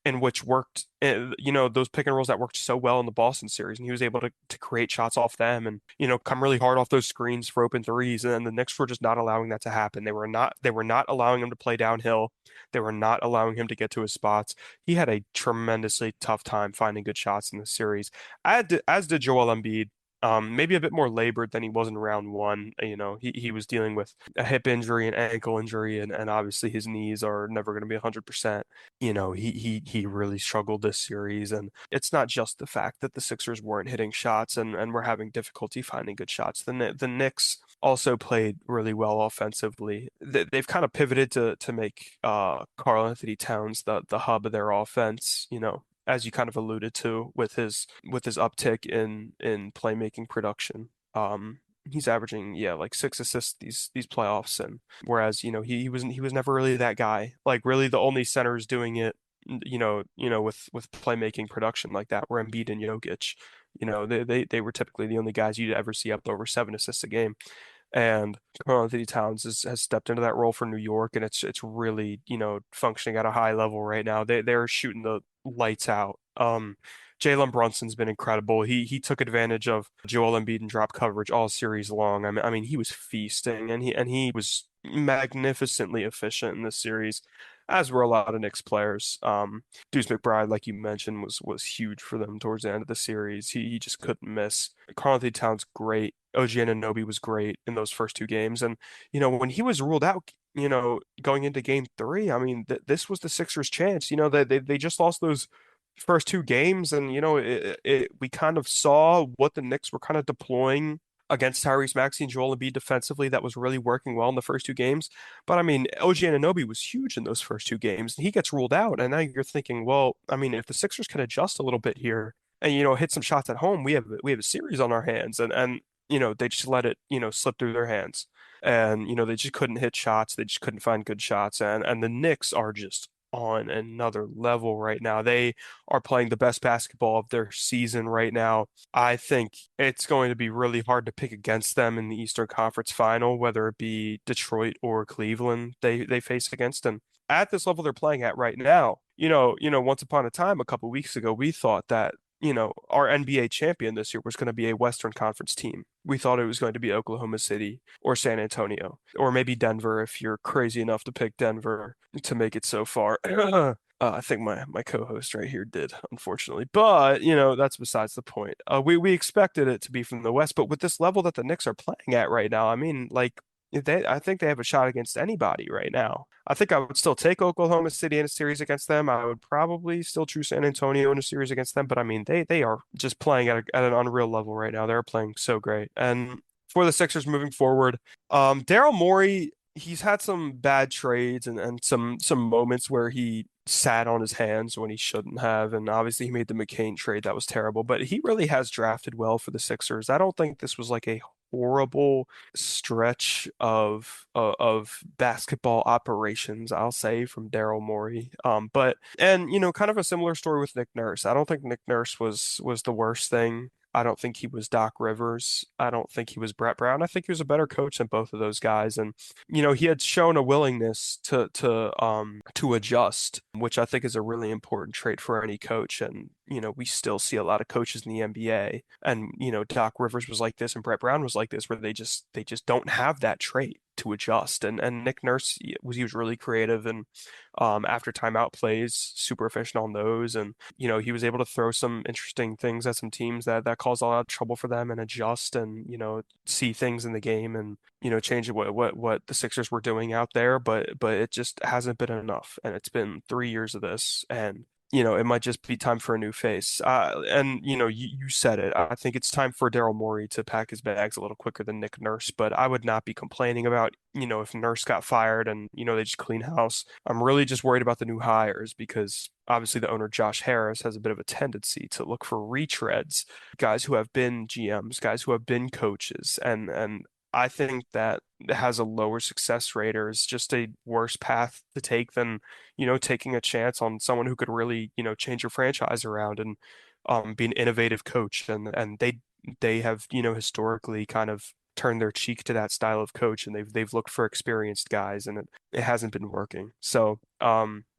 and which worked, those pick and rolls that worked so well in the Boston series. And he was able to create shots off them and, come really hard off those screens for open threes. And the Knicks were just not allowing that to happen. They were not allowing him to play downhill. They were not allowing him to get to his spots. He had a tremendously tough time finding good shots in the series, as did Joel Embiid. Maybe a bit more labored than he was in round one. He was dealing with a hip injury, an ankle injury, and obviously his knees are never going to be 100%. He really struggled this series, and it's not just the fact that the Sixers weren't hitting shots and were having difficulty finding good shots. The Knicks also played really well offensively. They've kind of pivoted to make Karl Anthony Towns the hub of their offense. As you kind of alluded to with his uptick in playmaking production. He's averaging, yeah, like 6 assists these playoffs, and whereas he was never really that guy. Like really the only centers doing it, with playmaking production like that were Embiid and Jokic. They were typically the only guys you'd ever see up over 7 assists a game. And Karl Anthony Towns has stepped into that role for New York, and it's really, functioning at a high level right now. They're shooting the lights out. Jalen Brunson's been incredible. He took advantage of Joel Embiid and drop coverage all series long. I mean he was feasting, and he was magnificently efficient in this series, as were a lot of Knicks players. Deuce McBride, like you mentioned, was huge for them towards the end of the series. He just couldn't miss. Karl Anthony Towns great. OG Anunoby was great in those first two games, and when he was ruled out, going into game three, I mean this was the Sixers' chance. They just lost those first two games, and we kind of saw what the Knicks were kind of deploying against Tyrese Maxey and Joel Embiid defensively that was really working well in the first two games. But I mean, OG Anunoby was huge in those first two games, and he gets ruled out. And now you're thinking, well, I mean, if the Sixers can adjust a little bit here, and hit some shots at home, we have a series on our hands, and they just let it slip through their hands, and they just couldn't hit shots, they just couldn't find good shots, and the Knicks are just on another level right now. They are playing the best basketball of their season right now. I think it's going to be really hard to pick against them in the Eastern Conference Final, whether it be Detroit or Cleveland they face against. And at this level they're playing at right now, once upon a time, a couple weeks ago, we thought that our NBA champion this year was going to be a Western Conference team. We thought it was going to be Oklahoma City or San Antonio or maybe Denver if you're crazy enough to pick Denver to make it so far. I think my co-host right here did, unfortunately, but that's besides the point. We expected it to be from the West, but with this level that the Knicks are playing at right now, I mean, like I think they have a shot against anybody right now. I think I would still take Oklahoma City in a series against them. I would probably still choose San Antonio in a series against them, but I mean, they are just playing at an unreal level right now. They're playing so great. And for the Sixers moving forward, Daryl Morey, he's had some bad trades and some moments where he sat on his hands when he shouldn't have, and obviously he made the McCain trade that was terrible, but he really has drafted well for the Sixers. I don't think this was like a horrible stretch of basketball operations, I'll say, from Daryl Morey. But and kind of a similar story with Nick Nurse. I don't think Nick Nurse was the worst thing. I don't think he was Doc Rivers. I don't think he was Brett Brown. I think he was a better coach than both of those guys. And he had shown a willingness to adjust, which I think is a really important trait for any coach. And we still see a lot of coaches in the NBA, and Doc Rivers was like this, and Brett Brown was like this, where they just don't have that trait to adjust. And Nick Nurse he was really creative, and after timeout plays, super efficient on those, and he was able to throw some interesting things at some teams that caused a lot of trouble for them, and adjust, and see things in the game, and change what the Sixers were doing out there, but it just hasn't been enough, and it's been 3 years of this, and it might just be time for a new face. And you said it. I think it's time for Daryl Morey to pack his bags a little quicker than Nick Nurse, but I would not be complaining about, if Nurse got fired and, they just clean house. I'm really just worried about the new hires because obviously the owner, Josh Harris, has a bit of a tendency to look for retreads, guys who have been GMs, guys who have been coaches, and I think that has a lower success rate or is just a worse path to take than taking a chance on someone who could really, change your franchise around and be an innovative coach. And they have, historically kind of turned their cheek to that style of coach, and they've looked for experienced guys, and it hasn't been working. So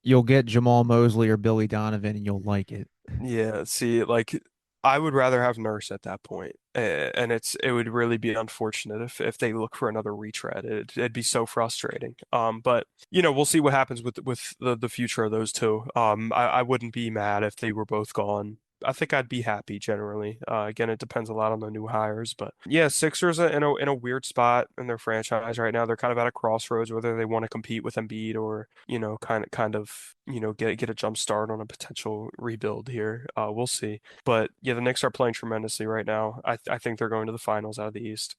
You'll get Jamal Mosley or Billy Donovan, and you'll like it. yeah, see, like I would rather have Nurse at that point. And it would really be unfortunate if they look for another retread. It'd be so frustrating. But we'll see what happens with the future of those two. I wouldn't be mad if they were both gone. I think I'd be happy generally. Again, it depends a lot on the new hires, but yeah, Sixers are in a weird spot in their franchise right now. They're kind of at a crossroads whether they want to compete with Embiid or kind of get a jump start on a potential rebuild here. We'll see, but yeah, the Knicks are playing tremendously right now. I think they're going to the finals out of the East.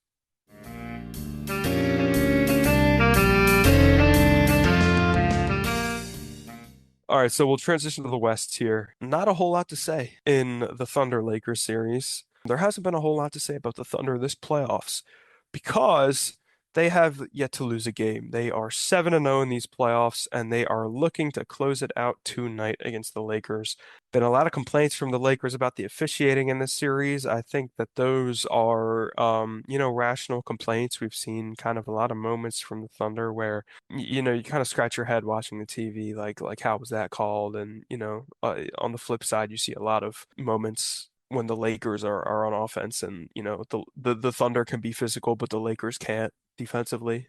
All right, so we'll transition to the West here. Not a whole lot to say in the Thunder Lakers series. There hasn't been a whole lot to say about the Thunder this playoffs because they have yet to lose a game. They are 7-0 in these playoffs, and they are looking to close it out tonight against the Lakers. Been a lot of complaints from the Lakers about the officiating in this series. I think that those are, rational complaints. We've seen kind of a lot of moments from the Thunder where you kind of scratch your head watching the TV, like how was that called? And on the flip side, you see a lot of moments when the Lakers are on offense, and the Thunder can be physical, but the Lakers can't defensively.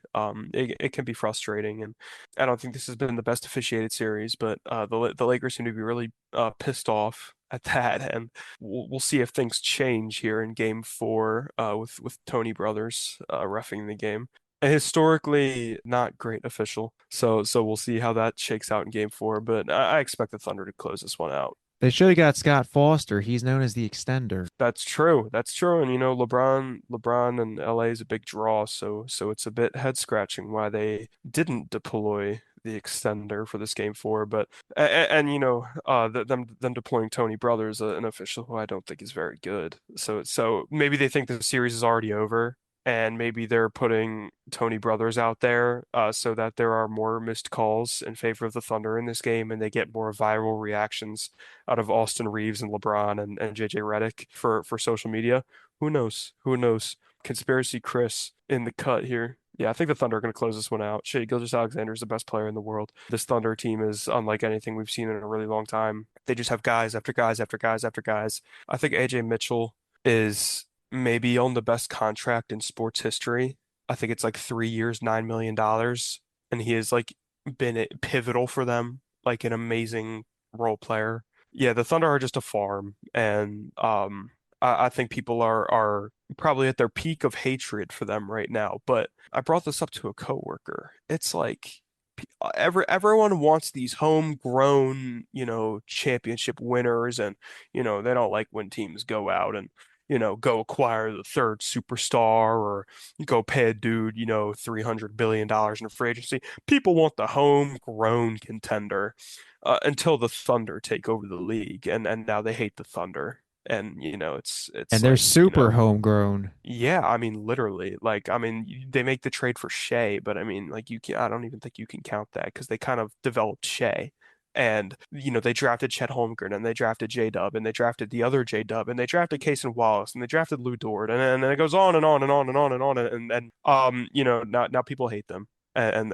It can be frustrating, and I don't think this has been the best officiated series, but the Lakers seem to be really pissed off at that, and we'll see if things change here in Game 4 with Tony Brothers reffing the game. A historically not great official, so we'll see how that shakes out in Game 4. But I expect the Thunder to close this one out. They should have got Scott Foster. He's known as the extender. That's true. That's true. And LeBron and LA is a big draw, so it's a bit head scratching why they didn't deploy the extender for this game four, but and, them deploying Tony Brothers, an official who I don't think is very good. So maybe they think the series is already over, and maybe they're putting Tony Brothers out there so that there are more missed calls in favor of the Thunder in this game, and they get more viral reactions out of Austin Reeves and LeBron and JJ Redick for social media. Who knows? Who knows? Conspiracy Chris in the cut here. Yeah, I think the Thunder are going to close this one out. Shea Gilgeous-Alexander is the best player in the world. This Thunder team is unlike anything we've seen in a really long time. They just have guys after guys after guys after guys. I think AJ Mitchell is maybe on the best contract in sports history. I think it's like 3 years, $9 million, and he has like been pivotal for them, like an amazing role player. Yeah, the Thunder are just a farm, and I think people are probably at their peak of hatred for them right now. But I brought this up to a coworker. It's like everyone wants these homegrown, championship winners, and they don't like when teams go out and go acquire the third superstar or go pay a dude, $300 billion in free agency. People want the homegrown contender until the Thunder take over the league, and now they hate the Thunder. And it's And they're like, super homegrown. yeah, I mean, literally, like, I mean, they make the trade for Shea, but I mean, like, I don't even think you can count that because they kind of developed Shea. And, they drafted Chet Holmgren, and they drafted J-Dub, and they drafted the other J-Dub, and they drafted Cason Wallace, and they drafted Lou Dort, and then it goes on and on and on and on and on. Now people hate them and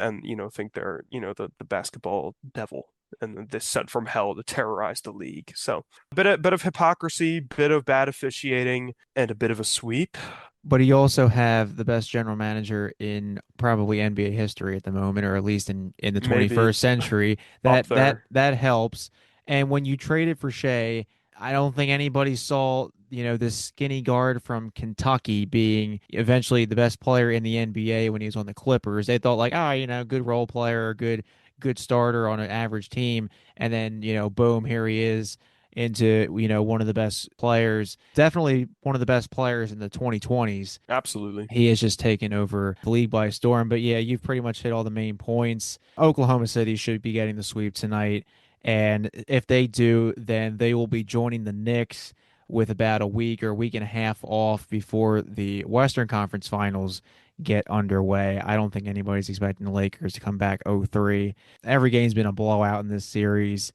think they're, the basketball devil and this sent from hell to terrorize the league. So bit of hypocrisy, bit of bad officiating, and a bit of a sweep. But you also have the best general manager in probably NBA history at the moment, or at least in the Maybe 21st century. up there. That helps. And when you traded for Shea, I don't think anybody saw, this skinny guard from Kentucky being eventually the best player in the NBA when he was on the Clippers. They thought like, good role player, good starter on an average team. And then, boom, here he is into one of the best players, definitely one of the best players in the 2020s. Absolutely. He has just taken over the league by storm. But yeah, you've pretty much hit all the main points. Oklahoma City should be getting the sweep tonight, and if they do, then they will be joining the Knicks with about a week or a week and a half off before the Western Conference Finals get underway. I don't think anybody's expecting the Lakers to come back 0-3. Every game's been a blowout in this series.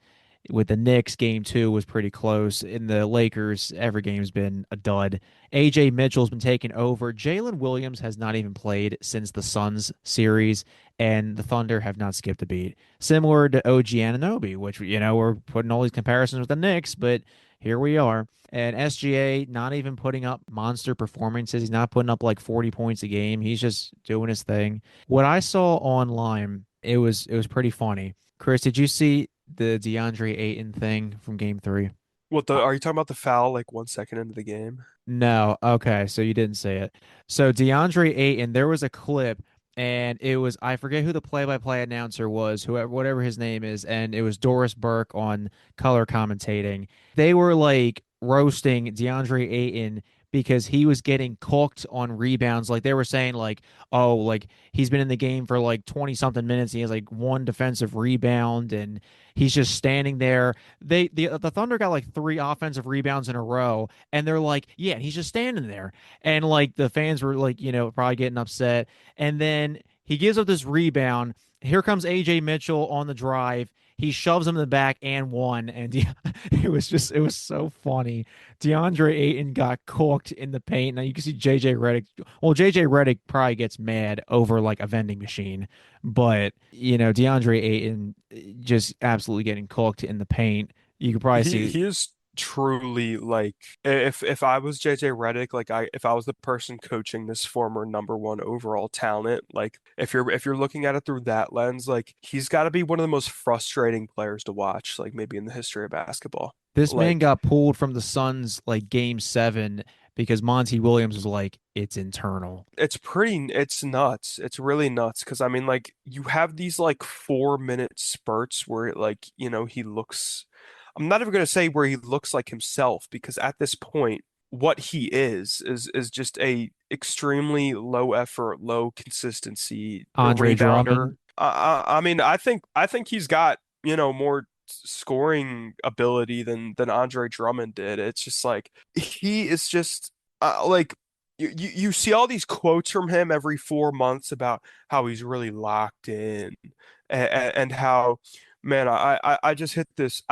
With the Knicks, game two was pretty close. In the Lakers, every game's been a dud. AJ Mitchell's been taken over. Jalen Williams has not even played since the Suns series, and the Thunder have not skipped a beat. Similar to OG Anunoby, which, we're putting all these comparisons with the Knicks, but here we are. And SGA not even putting up monster performances. He's not putting up like 40 points a game. He's just doing his thing. What I saw online, it was pretty funny. Chris, did you see the DeAndre Ayton thing from game three? What the are you talking about the foul like 1 second into the game? No. Okay, so you didn't say it. So DeAndre Ayton, there was a clip, and it was I forget who the play-by-play announcer was, whoever whatever his name is, and it was Doris Burke on color commentating. They were like roasting DeAndre Ayton because he was getting cooked on rebounds. Like they were saying, like, oh, like he's been in the game for like 20 something minutes. He has like one defensive rebound, and he's just standing there. The Thunder got like three offensive rebounds in a row, and they're like, yeah, he's just standing there. And like the fans were like, probably getting upset. And then he gives up this rebound. Here comes AJ Mitchell on the drive. He shoves him in the back and one. And it was so funny. DeAndre Ayton got cooked in the paint. Now you can see JJ Redick. Well, JJ Redick probably gets mad over like a vending machine, but DeAndre Ayton just absolutely getting cooked in the paint. You could probably He see he is truly like, if I was JJ Redick, like if I was the person coaching this former number one overall talent, like if you're looking at it through that lens, like he's got to be one of the most frustrating players to watch, like maybe in the history of basketball. this man Like got pulled from the Suns like game seven because Monty Williams was like, it's internal. it's nuts. It's really nuts because I mean, like you have these like 4 minute spurts where like, he looks, I'm not even going to say where he looks like himself because at this point, what he is just a extremely low effort, low consistency Andre rebounder. Drummond. I mean, I think he's got, more scoring ability than Andre Drummond did. It's just like he is just like you see all these quotes from him every 4 months about how he's really locked in and how, man, I just hit this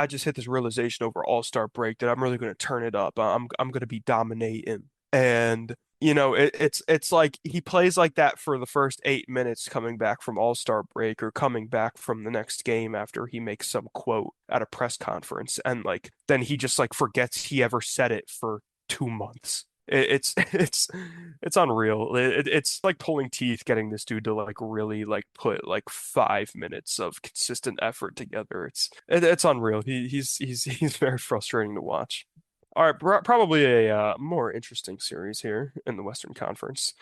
realization over All-Star break that I'm really going to turn it up. I'm going to be dominating. And it's like he plays like that for the first 8 minutes coming back from All-Star break or coming back from the next game after he makes some quote at a press conference, and like then he just like forgets he ever said it for 2 months. It's unreal. It's like pulling teeth getting this dude to like really like put like 5 minutes of consistent effort together. It's unreal. He's very frustrating to watch. All right, probably a more interesting series here in the Western Conference.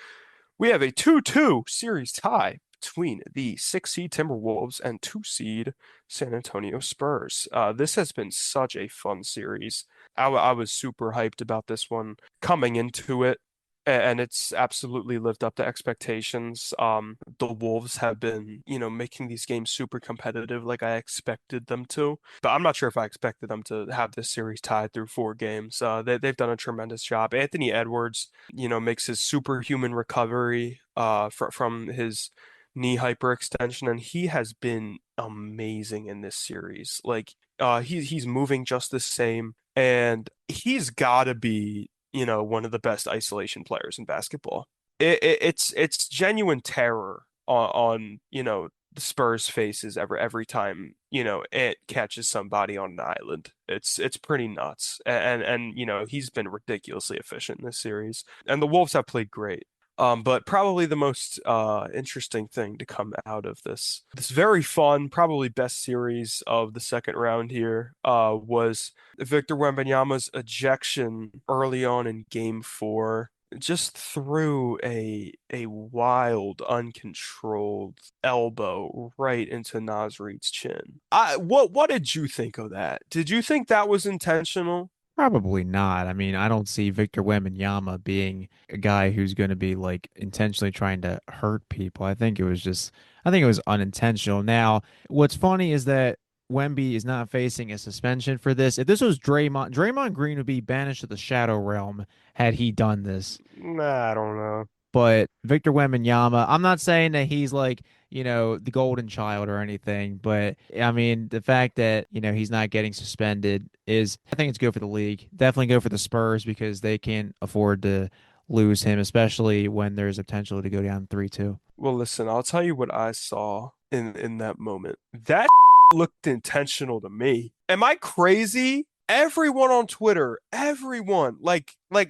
We have a 2-2 series tie between the 6 seed Timberwolves and 2 seed San Antonio Spurs. This has been such a fun series. I was super hyped about this one coming into it, and it's absolutely lived up to expectations. The Wolves have been, making these games super competitive like I expected them to, but I'm not sure if I expected them to have this series tied through 4 games. They've done a tremendous job. Anthony Edwards, makes his superhuman recovery from his knee hyperextension, and he has been amazing in this series. Like he's moving just the same, and he's got to be, one of the best isolation players in basketball. It's genuine terror on the Spurs faces every time, it catches somebody on an island. It's pretty nuts. And he's been ridiculously efficient in this series. And the Wolves have played great. But probably the most interesting thing to come out of this very fun, probably best series of the second round here, was Victor Wembanyama's ejection early on in Game 4. Just threw a wild, uncontrolled elbow right into Naz Reid's chin. What did you think of that? Did you think that was intentional? Probably not. I mean, I don't see Victor Wembanyama being a guy who's going to be like intentionally trying to hurt people. I think it was unintentional. Now, what's funny is that Wemby is not facing a suspension for this. If this was Draymond Green would be banished to the Shadow Realm had he done this. Nah, I don't know. But Victor Wembanyama, I'm not saying that he's like, the golden child or anything, but I mean, the fact that, he's not getting suspended is, I think it's good for the league. Definitely good for the Spurs because they can't afford to lose him, especially when there's a potential to go down 3-2. Well, listen, I'll tell you what I saw in that moment. That looked intentional to me. Am I crazy? Everyone on Twitter, everyone,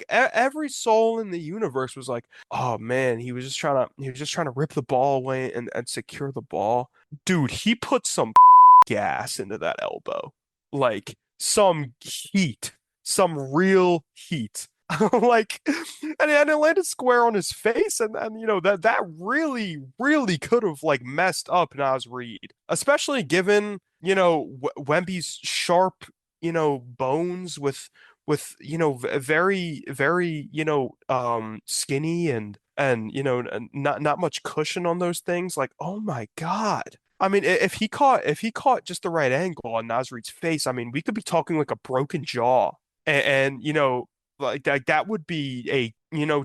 every soul in the universe was like, "Oh man, he was just trying to rip the ball away and secure the ball." Dude, he put some gas into that elbow. Like some heat, some real heat. Like, and it landed square on his face, and that really really could have like messed up Naz Reid, especially given Wemby's sharp bones with very very skinny and not much cushion on those things. Like, oh my God. I mean, if he caught just the right angle on Naz Reid's face, I mean, we could be talking like a broken jaw, and like that would be a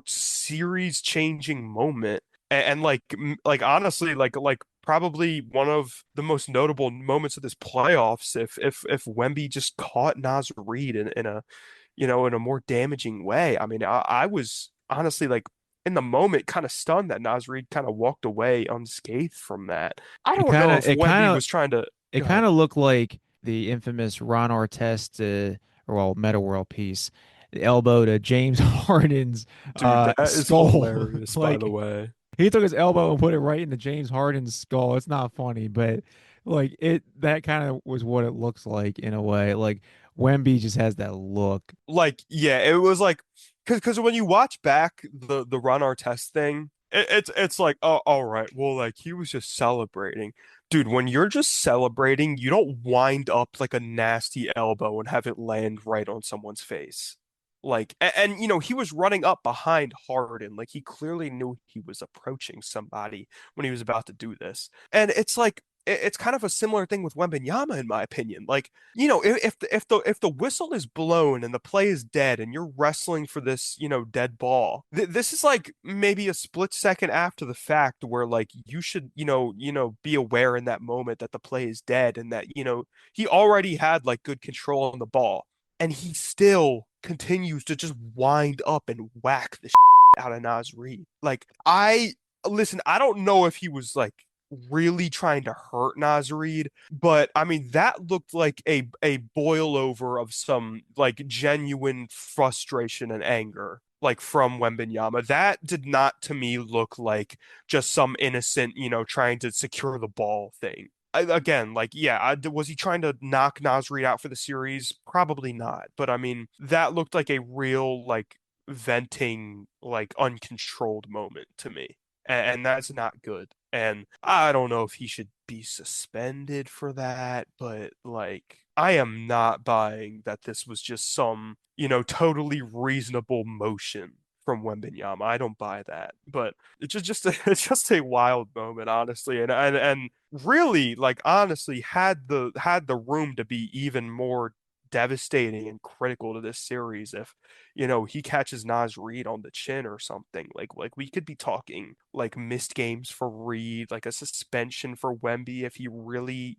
series changing moment, and like honestly like probably one of the most notable moments of this playoffs if Wemby just caught Naz Reid in a more damaging way. I mean, I was honestly like in the moment kind of stunned that Naz Reid kind of walked away unscathed from that. I It don't kind know of if it Wemby kind of was trying to it go kind ahead. of looked like the infamous Ron Artest, or well, Meta World Peace, the elbow to James Harden's Dude, that is skull. hilarious, by the Like way. he took his elbow and put it right into James Harden's skull. It's not funny, but like that kind of was what it looks like in a way. Like Wemby just has that look. Like, yeah, it was like because when you watch back the Ron Artest thing, it's like, oh, all right, well, like he was just celebrating. Dude, when you're just celebrating, you don't wind up like a nasty elbow and have it land right on someone's face. And, he was running up behind Harden. Like he clearly knew he was approaching somebody when he was about to do this. And it's like it's kind of a similar thing with Wembanyama, in my opinion. Like, if the whistle is blown and the play is dead and you're wrestling for this, dead ball, this is like maybe a split second after the fact where like you should, be aware in that moment that the play is dead and that, he already had like good control on the ball and he still continues to just wind up and whack the out of Nas Reed. Like, I don't know if he was like really trying to hurt Nas Reed, but I mean that looked like a boil over of some like genuine frustration and anger. Like from Wembenyama, that did not to me look like just some innocent, trying to secure the ball thing. Again, like, yeah, was he trying to knock Nasri out for the series? Probably not. But I mean, that looked like a real, like, venting, like, uncontrolled moment to me. And that's not good. And I don't know if he should be suspended for that, but, like, I am not buying that this was just some, totally reasonable motion from Wembenyama. I don't buy that. But it's just a wild moment, honestly. And really, like honestly, had the room to be even more devastating and critical to this series if he catches Nas Reed on the chin or something. Like we could be talking like missed games for Reed, like a suspension for Wemby if he really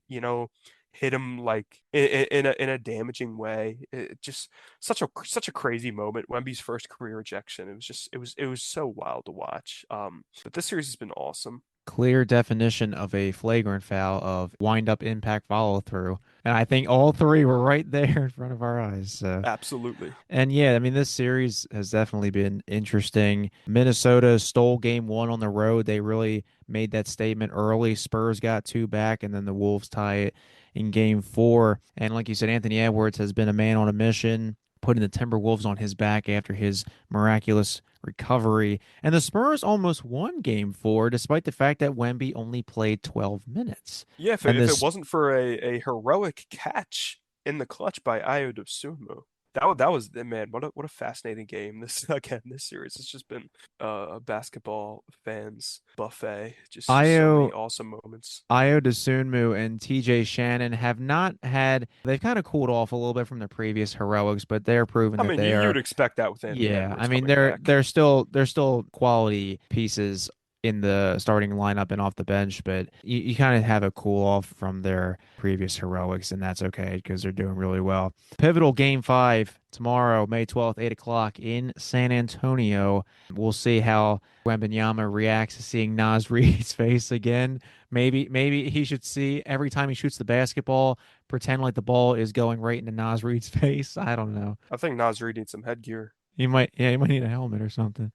hit him like in a damaging way. It just such a crazy moment. Wemby's first career ejection. It was so wild to watch. But this series has been awesome. Clear definition of a flagrant foul of wind up impact follow through. And I think all three were right there in front of our eyes. So. Absolutely. And yeah, I mean, this series has definitely been interesting. Minnesota stole game one on the road. They really made that statement early. Spurs got two back, and then the Wolves tie it in game four. And like you said, Anthony Edwards has been a man on a mission, putting the Timberwolves on his back after his miraculous recovery. And the Spurs almost won game four, despite the fact that Wemby only played 12 minutes. Yeah, if it, And if it this wasn't for a heroic catch in the clutch by Ayo Dosunmu, that was man, what a fascinating game. This again, this series has just been a basketball fans buffet. Just so many Io awesome moments. Io DeSunmu and TJ Shannon have not had, they've kind of cooled off a little bit from the previous heroics, but they're proving I that mean, they you are, would expect that with Anthony yeah, I Edwards mean coming they're back. they're still quality pieces in the starting lineup and off the bench, but you kind of have a cool off from their previous heroics, and that's okay because they're doing really well. Pivotal game five tomorrow, May 12th, 8 o'clock in San Antonio. We'll see how Wembanyama reacts to seeing Nas Reed's face again. Maybe he should see every time he shoots the basketball, pretend like the ball is going right into Nas Reed's face. I don't know. I think Nasri needs some headgear. He might need a helmet or something.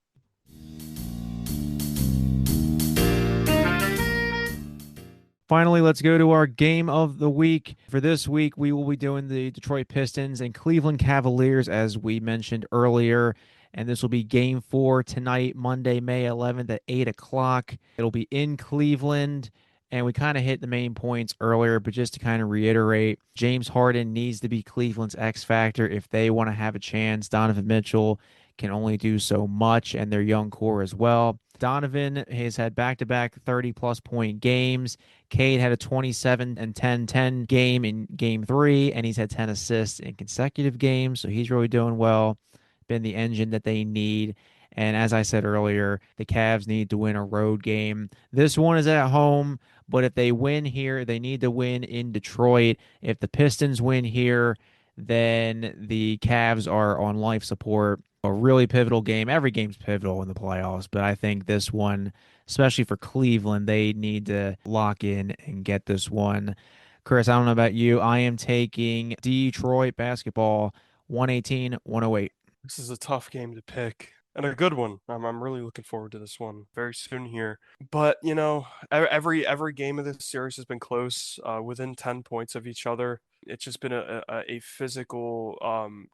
Finally, let's go to our game of the week. For this week, we will be doing the Detroit Pistons and Cleveland Cavaliers, as we mentioned earlier. And this will be game four tonight, Monday, May 11th at 8 o'clock. It'll be in Cleveland. And we kind of hit the main points earlier, but just to kind of reiterate, James Harden needs to be Cleveland's X factor if they want to have a chance. Donovan Mitchell can only do so much, and their young core as well. Donovan has had back to back 30 plus point games. Cade had a 27 and 10-10 game in game three, and he's had 10 assists in consecutive games. So he's really doing well, been the engine that they need. And as I said earlier, the Cavs need to win a road game. This one is at home, but if they win here, they need to win in Detroit. If the Pistons win here, then the Cavs are on life support. A really pivotal game. Every game's pivotal in the playoffs, but I think this one, especially for Cleveland, they need to lock in and get this one. Chris, I don't know about you. I am taking Detroit basketball 118-108. This is a tough game to pick and a good one. I'm really looking forward to this one very soon here. But every game of this series has been close, within 10 points of each other. It's just been a physical,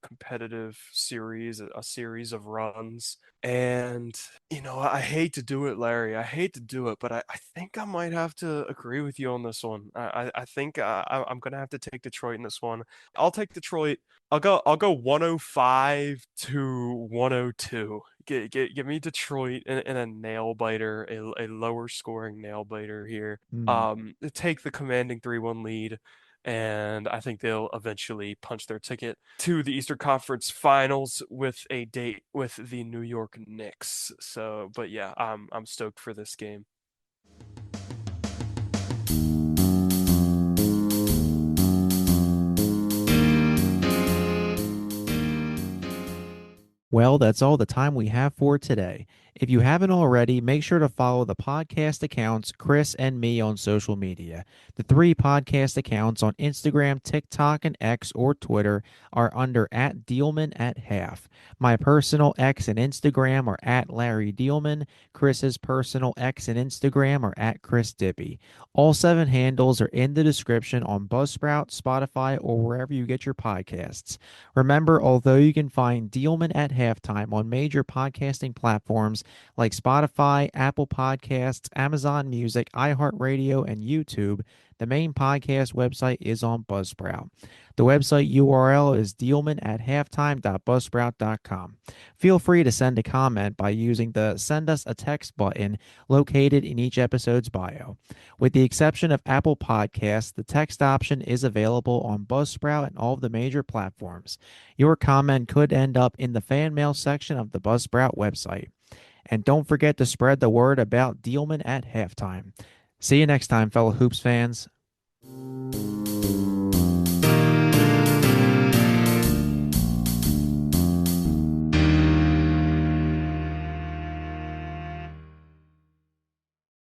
competitive series, a series of runs. And, I hate to do it, Larry. I hate to do it, but I think I might have to agree with you on this one. I think I'm gonna have to take Detroit in this one. I'll take Detroit. I'll go 105 to 102. Give me Detroit in a nail biter, a lower scoring nail biter here. Hmm. Take the commanding 3-1 lead, and I think they'll eventually punch their ticket to the Eastern Conference Finals with a date with the New York Knicks. So, but yeah, I'm stoked for this game. Well, that's all the time we have for today. If you haven't already, make sure to follow the podcast accounts Chris and me on social media. The three podcast accounts on Instagram, TikTok, and X or Twitter are under at Diehlman at half. My personal X and Instagram are at Larry Diehlman. Chris's personal X and Instagram are at Chris Dippy. All seven handles are in the description on Buzzsprout, Spotify, or wherever you get your podcasts. Remember, although you can find Dealman at halftime on major podcasting platforms like Spotify, Apple Podcasts, Amazon Music, iHeartRadio, and YouTube, the main podcast website is on Buzzsprout. The website URL is dealman at halftime.buzzsprout.com. Feel free to send a comment by using the Send Us a Text button located in each episode's bio. With the exception of Apple Podcasts, the text option is available on Buzzsprout and all of the major platforms. Your comment could end up in the fan mail section of the Buzzsprout website. And don't forget to spread the word about Dealman at halftime. See you next time, fellow Hoops fans.